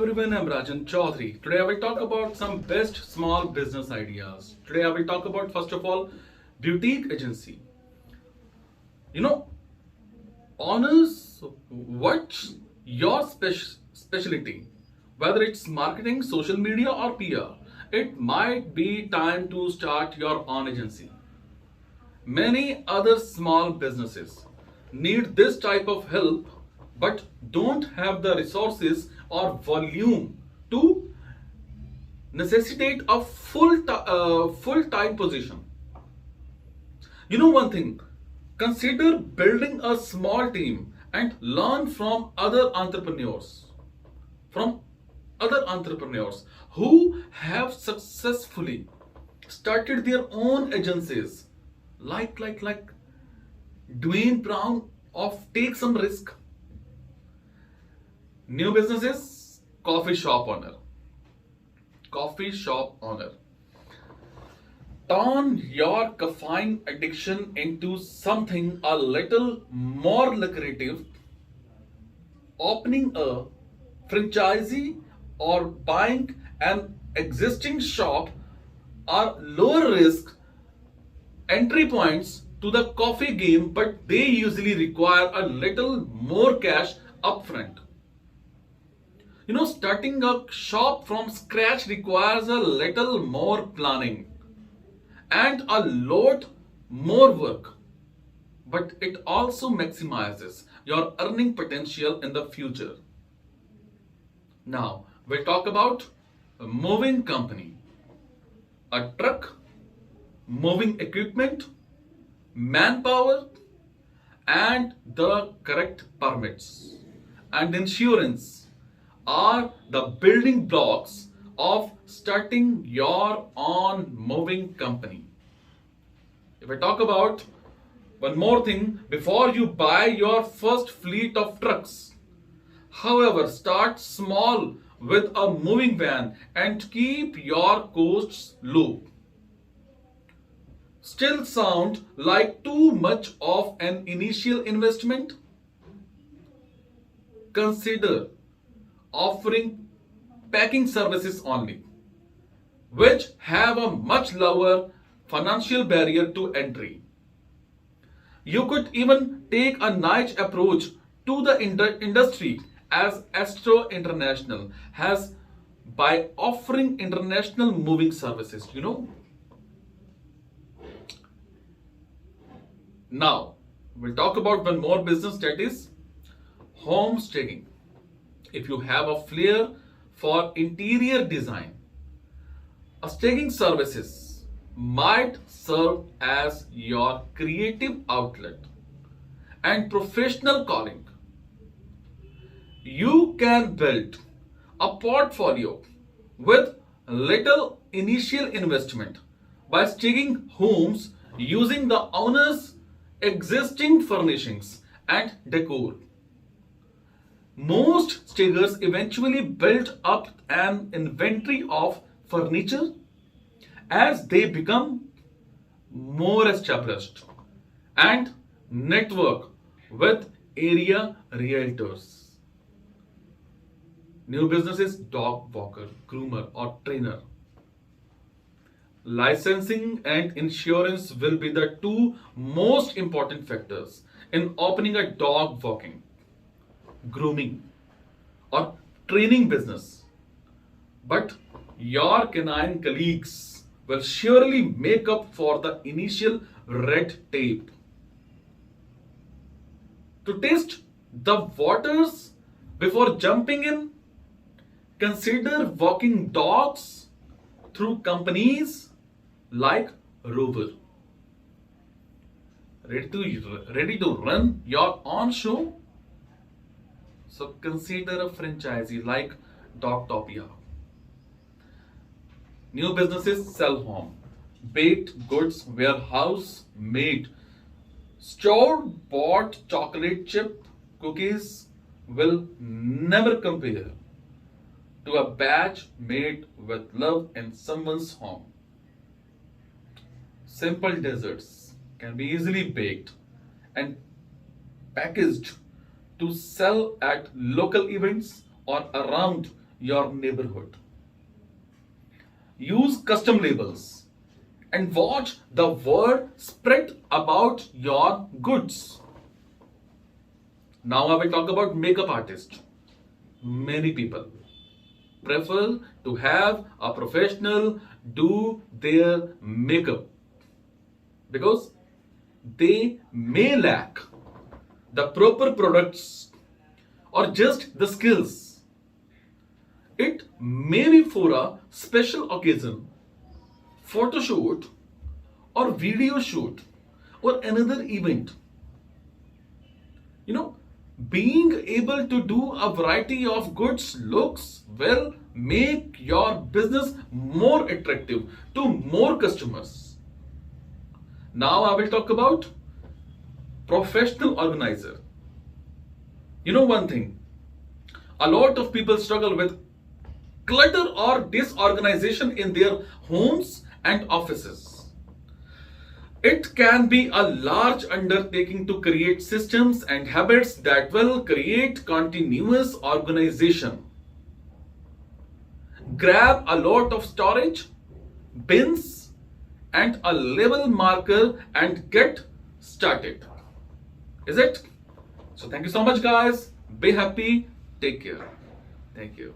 everyone, I'm Rajan Chaudhary. Today I will talk about some best small business ideas. Today I will talk about first of all boutique agency. You know, honors what's your specialty, whether it's marketing, social media or PR. It might be time to start your own agency. Many other small businesses need this type of help but don't have the resources or volume to necessitate a full-time position. You know one thing, consider building a small team and learn from other entrepreneurs who have successfully started their own agencies like Dwayne Brown of Take Some Risk. New businesses, coffee shop owner. Turn your caffeine addiction into something a little more lucrative. Opening a franchisee or buying an existing shop are lower risk entry points to the coffee game, but they usually require a little more cash upfront. You know, starting a shop from scratch requires a little more planning and a lot more work, but it also maximizes your earning potential in the future. Now, we'll talk about a moving company, a truck, moving equipment, manpower, and the correct permits and insurance are the building blocks of starting your own moving company. If I talk about one more thing, before you buy your first fleet of trucks, however, start small with a moving van and keep your costs low. Still sound like too much of an initial investment? Consider offering packing services only, which have a much lower financial barrier to entry. You could even take a niche approach to the industry as Astro International has by offering international moving services. Now, we'll talk about one more business, that is homesteading. If you have a flair for interior design, a staging services might serve as your creative outlet and professional calling. You can build a portfolio with little initial investment by staging homes using the owner's existing furnishings and decor. Most stagers eventually build up an inventory of furniture as they become more established and network with area realtors. New businesses, dog walker, groomer, or trainer. Licensing and insurance will be the two most important factors in opening a dog walking, grooming, or training business. But your canine colleagues will surely make up for the initial red tape. To test the waters before jumping in, consider walking dogs through companies like Rover. Ready to run your own show? So consider a franchisee like Dogtopia. New businesses sell home, baked goods, warehouse made, store bought chocolate chip cookies will never compare to a batch made with love in someone's home. Simple desserts can be easily baked and packaged to sell at local events or around your neighborhood. Use custom labels and watch the word spread about your goods. Now I will talk about makeup artist. Many people prefer to have a professional do their makeup because they may lack the proper products or just the skills. It may be for a special occasion, photo shoot, or video shoot, or another event. You know, being able to do a variety of goods looks will make your business more attractive to more customers. Now I will talk about professional organizer. You know one thing, a lot of people struggle with clutter or disorganization in their homes and offices. It can be a large undertaking to create systems and habits that will create continuous organization. Grab a lot of storage, bins, and a label marker and get started. Is it? So thank you so much, guys. Be happy. Take care. Thank you.